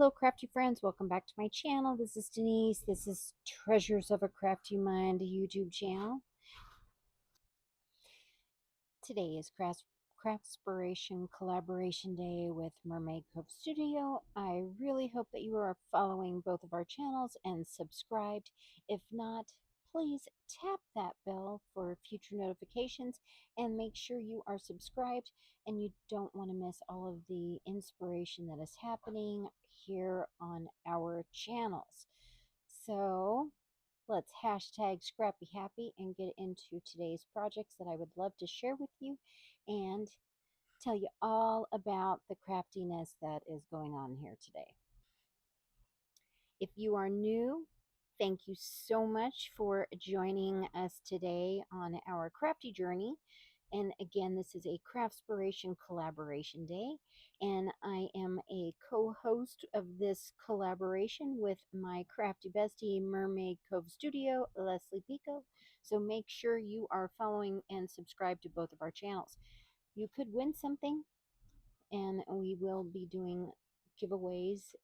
Hello, crafty friends. Welcome back to my channel. This is Denise. This is Treasures of a Crafty Mind YouTube channel. Today is Craftspiration Collaboration Day with Mermaid Cove Studio. I really hope that you are following both of our channels and subscribed. If not, please tap that bell for future notifications and make sure you are subscribed and you don't want to miss all of the inspiration that is happening here on our channels. So let's hashtag Scrappy Happy and get into today's projects that I would love to share with you and tell you all about the craftiness that is going on here today. If you are new, thank you so much for joining us today on our crafty journey. And again, this is a Craftspiration Collaboration Day, and I am a co-host of this collaboration with my crafty bestie, Mermaid Cove Studio, Leslie Pico. So make sure you are following and subscribe to both of our channels. You could win something, and we will be doing giveaways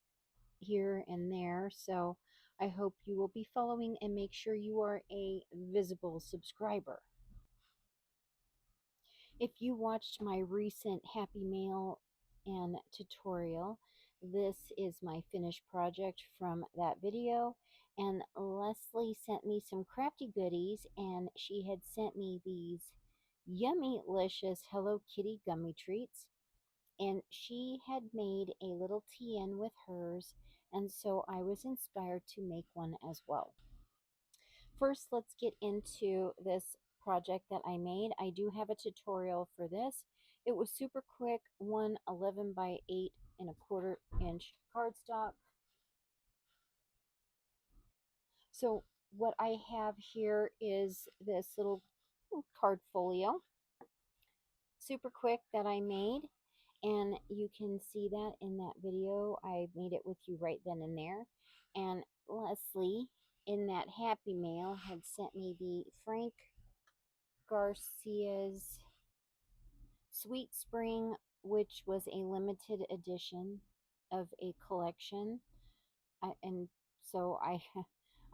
here and there. So I hope you will be following and make sure you are a visible subscriber. If you watched my recent Happy Mail and tutorial, this is my finished project from that video. And Leslie sent me some crafty goodies, and she had sent me these yummy, delicious Hello Kitty gummy treats. And she had made a little TN with hers, and so I was inspired to make one as well. First, let's get into this project that I made. I do have a tutorial for this. It was super quick, one 11 by 8.25 inch cardstock. So what I have here is this little card folio, super quick, that I made. And you can see that in that video. I made it with you right then and there. And Leslie, in that Happy Mail, had sent me the Frank Garcia's Sweet Spring, which was a limited edition of a collection. And so I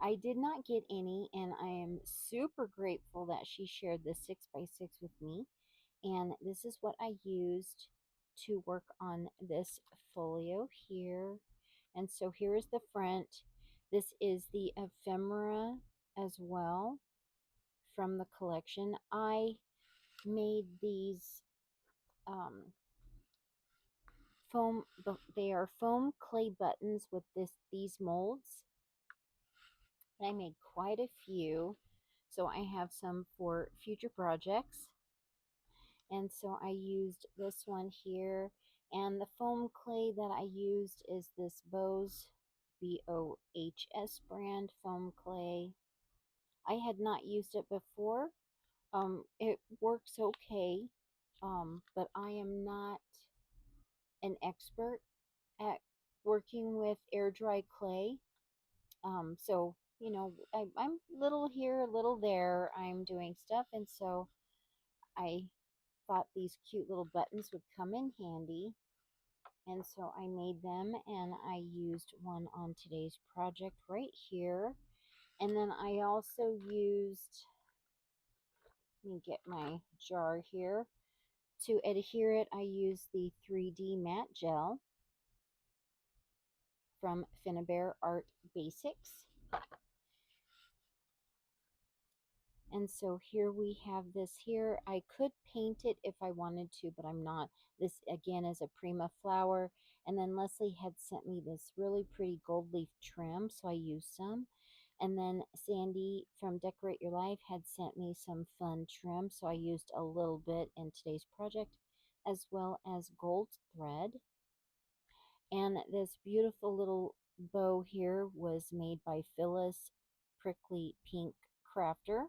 I did not get any, and I am super grateful that she shared this 6x6 with me. And this is what I used to work on this folio here. And so here is the front. This is the ephemera as well from the collection. I made these foam, they are foam clay buttons with these molds. And I made quite a few, so I have some for future projects. And so I used this one here, and the foam clay that I used is this Bose BOHS brand foam clay. I had not used it before. It works okay, but I am not an expert at working with air dry clay. So you know, I'm little here, little there. I'm doing stuff, and so I thought these cute little buttons would come in handy. And so I made them, and I used one on today's project right here. And then I also used, let me get my jar here. To adhere it, I used the 3D matte gel from Finnabair Art Basics. And so here we have this here. I could paint it if I wanted to, but I'm not. This again is a Prima flower. And then Leslie had sent me this really pretty gold leaf trim, so I used some. And then Sandy from Decorate Your Life had sent me some fun trim, so I used a little bit in today's project, as well as gold thread. And this beautiful little bow here was made by Phyllis Prickly Pink Crafter.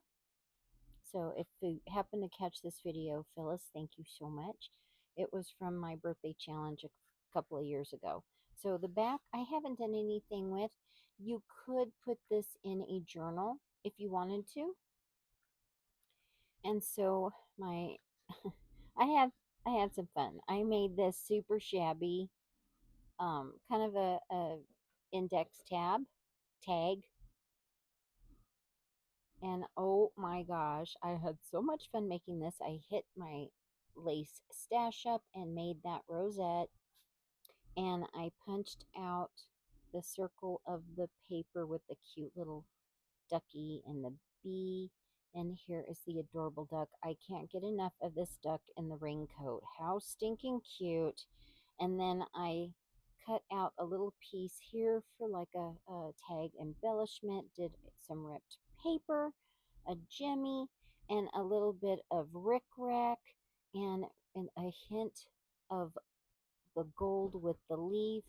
So if you happen to catch this video, Phyllis, thank you so much. It was from my birthday challenge a couple of years ago. So the back, I haven't done anything with. You could put this in a journal if you wanted to. And so my, I had some fun. I made this super shabby kind of a index tag. And oh my gosh, I had so much fun making this. I hit my lace stash up and made that rosette. And I punched out the circle of the paper with the cute little ducky and the bee. And here is the adorable duck. I can't get enough of this duck in the raincoat. How stinking cute. And then I cut out a little piece here for like a tag embellishment, did some ripped paper, a jimmy, and a little bit of rickrack, and, and a hint of the gold with the leaf.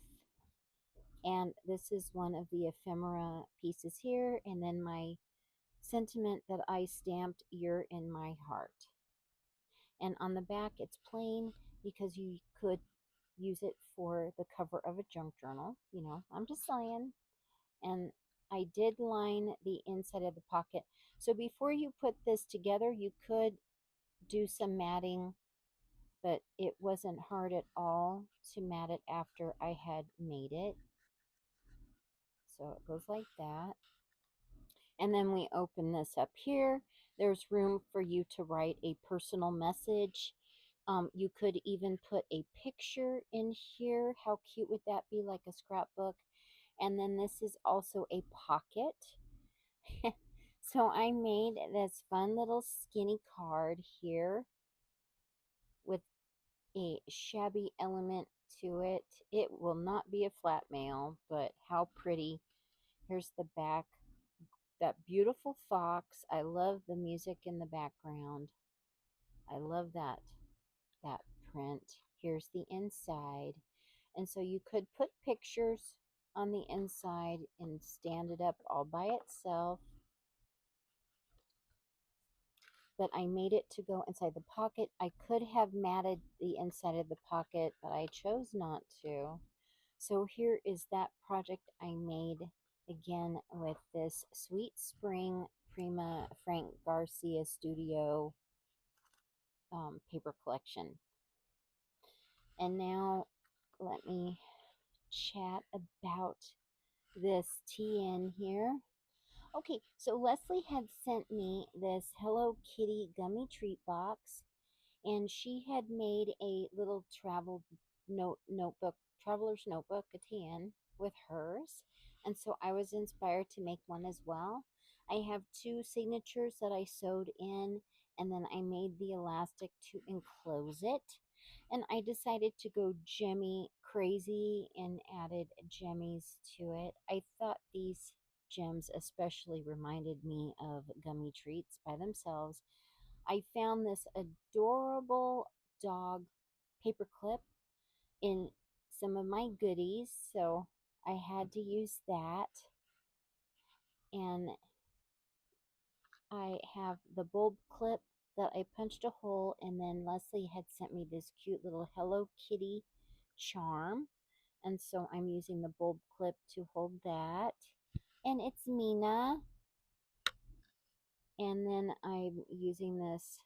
And this is one of the ephemera pieces here, and then my sentiment that I stamped, "You're in my heart." And on the back it's plain because you could use it for the cover of a junk journal. You know, I'm just saying. And I did line the inside of the pocket. So before you put this together, you could do some matting, but it wasn't hard at all to mat it after I had made it. So it goes like that. And then we open this up here. There's room for you to write a personal message. You could even put a picture in here. How cute would that be, like a scrapbook? And then this is also a pocket. So I made this fun little skinny card here with a shabby element to it. It will not be a flat mail, but how pretty. Here's the back. That beautiful fox. I love the music in the background. I love that print. Here's the inside. And so you could put pictures on the inside and stand it up all by itself. But I made it to go inside the pocket. I could have matted the inside of the pocket, but I chose not to. So here is that project I made, again with this Sweet Spring Prima Frank Garcia Studio paper collection. And now let me chat about this TN here. Okay, so Leslie had sent me this Hello Kitty gummy treat box, and she had made a little notebook, traveler's notebook, a tan, with hers. And so I was inspired to make one as well. I have two signatures that I sewed in, and then I made the elastic to enclose it. And I decided to go gemmy crazy and added gemmies to it. I thought these gems especially reminded me of gummy treats by themselves. I found this adorable dog paper clip in some of my goodies, so I had to use that. And I have the bulb clip that I punched a hole, and then Leslie had sent me this cute little Hello Kitty charm, and so I'm using the bulb clip to hold that. And it's Mina. And then I'm using this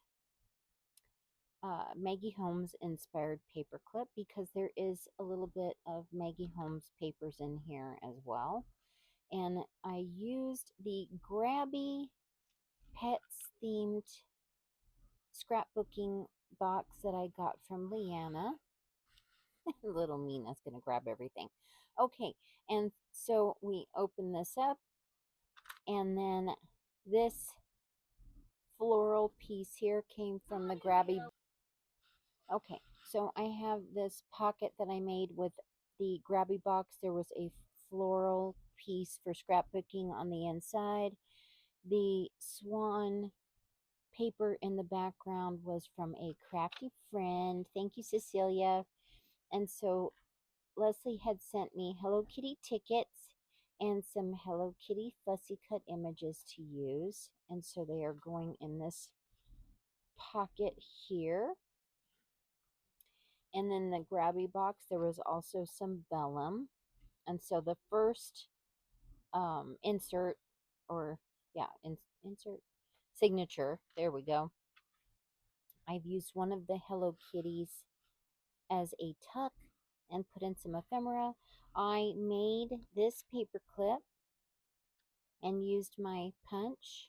Maggie Holmes inspired paper clip because there is a little bit of Maggie Holmes papers in here as well. And I used the Grabbie Pets themed scrapbooking box that I got from Leanna. Little Mina's going to grab everything. Okay, and so we open this up, and then this floral piece here came from the Grabbie. Okay, so I have this pocket that I made with the Grabbie Box. There was a floral piece for scrapbooking on the inside. The swan paper in the background was from a crafty friend. Thank you, Cecilia. And so Leslie had sent me Hello Kitty tickets and some Hello Kitty fussy cut images to use. And so they are going in this pocket here. And then the Grabbie Box, there was also some vellum. And so the first insert, or yeah, insert signature, there we go. I've used one of the Hello Kitties as a tuck, and put in some ephemera. I made this paper clip and used my punch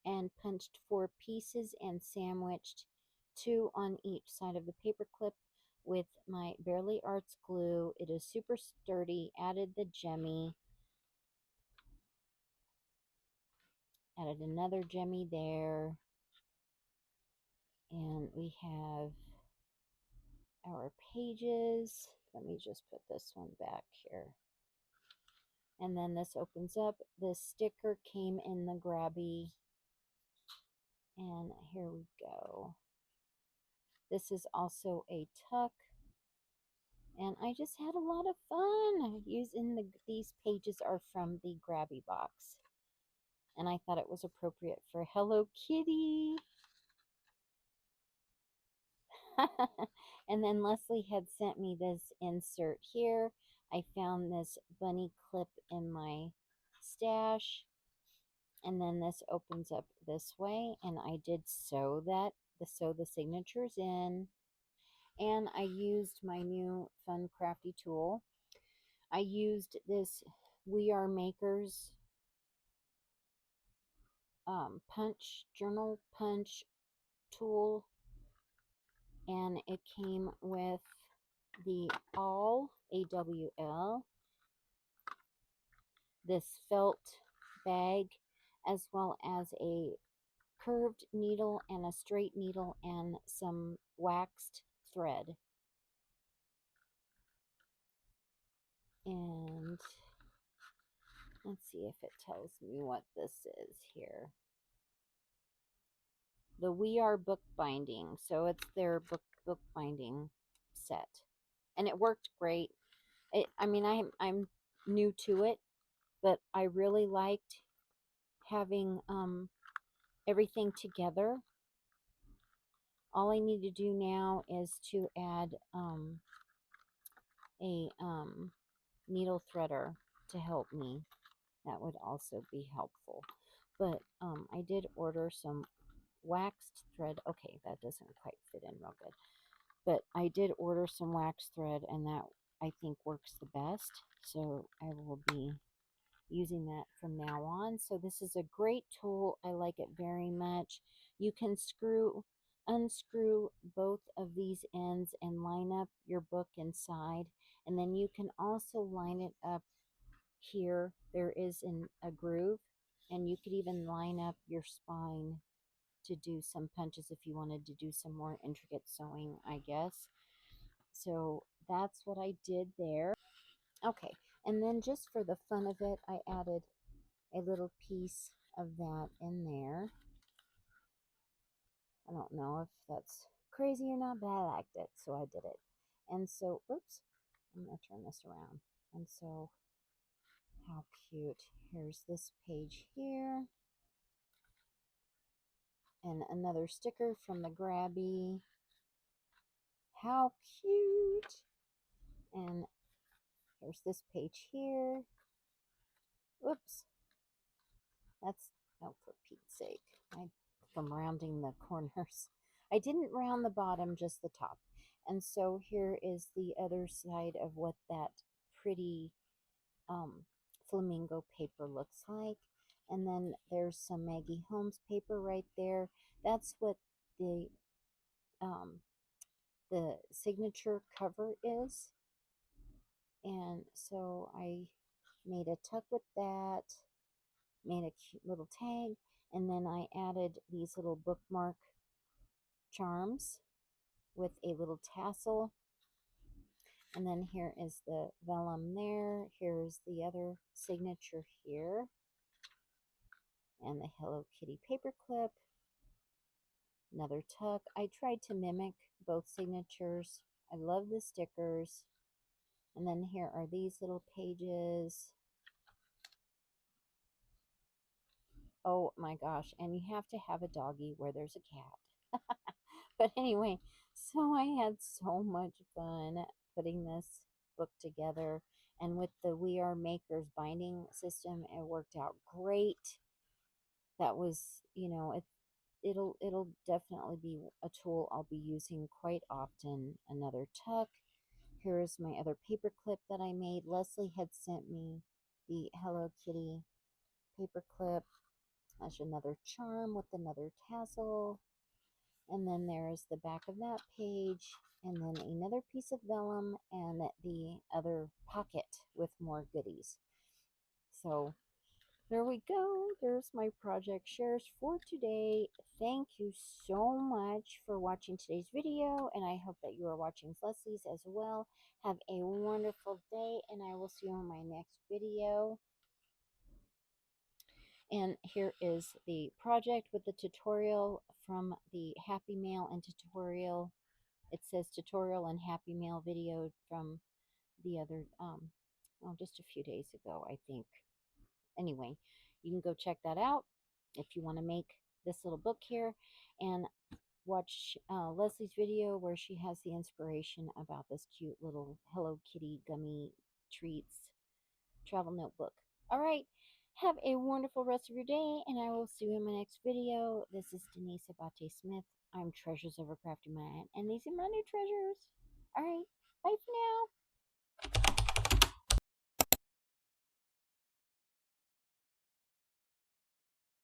and punched 4 pieces and sandwiched 2 on each side of the paper clip with my Barely Arts glue. It is super sturdy. Added the jemmy. Added another jemmy there. And we have our pages. Let me just put this one back here. And then this opens up. This sticker came in the Grabbie. And here we go. This is also a tuck. And I just had a lot of fun using these pages are from the Grabbie Box. And I thought it was appropriate for Hello Kitty. And then Leslie had sent me this insert here. I found this bunny clip in my stash. And then this opens up this way. And I did sew the signatures in. And I used my new fun crafty tool. I used this We Are Makers journal punch tool, and it came with the AWL, this felt bag, as well as a curved needle and a straight needle and some waxed thread. And let's see if it tells me what this is here. The We Are book binding. So it's their book binding set. And it worked great. I mean, I'm new to it, but I really liked having everything together. All I need to do now is to add a needle threader to help me. That would also be helpful. But I did order some waxed thread. Okay, that doesn't quite fit in real good. But I did order some wax thread, and that I think works the best. So I will be using that from now on. So this is a great tool. I like it very much. You can unscrew both of these ends and line up your book inside. And then you can also line it up here. There is a groove, and you could even line up your spine to do some punches if you wanted to do some more intricate sewing, I guess. So that's what I did there. Okay, and then just for the fun of it, I added a little piece of that in there. I don't know if that's crazy or not, but I liked it, so I did it. And so, oops, I'm going to turn this around. And so, how cute. Here's this page here. And another sticker from the Grabbie. How cute. And here's this page here. Whoops. That's, oh, for Pete's sake. From rounding the corners. I didn't round the bottom, just the top. And so here is the other side of what that pretty flamingo paper looks like. And then there's some Maggie Holmes paper right there. That's what the signature cover is. And so I made a tuck with that, made a cute little tag, and then I added these little bookmark charms with a little tassel. And then here is the vellum there. Here's the other signature here. And the Hello Kitty paperclip. Another tuck. I tried to mimic both signatures. I love the stickers. And then here are these little pages. Oh my gosh. And you have to have a doggy where there's a cat. But anyway, so I had so much fun putting this book together. And with the We Are Makers binding system, it worked out great. That was, you know, it'll definitely be a tool I'll be using quite often. Another tuck. Here's my other paper clip that I made. Leslie had sent me the Hello Kitty paper clip. There's another charm with another tassel. And then there's the back of that page, and then another piece of vellum, and the other pocket with more goodies. So there we go. There's my project shares for today. Thank you so much for watching today's video, and I hope that you are watching Leslie's as well. Have a wonderful day, and I will see you on my next video. And here is the project with the tutorial from the Happy Mail and tutorial. It says tutorial and Happy Mail video from the other, just a few days ago, I think. Anyway, you can go check that out if you want to make this little book here, and watch Leslie's video where she has the inspiration about this cute little Hello Kitty gummy treats travel notebook. All right, have a wonderful rest of your day, and I will see you in my next video. This is Denise AbateSmith. I'm Treasures of a Crafty Mind, and these are my new treasures. All right, bye for now.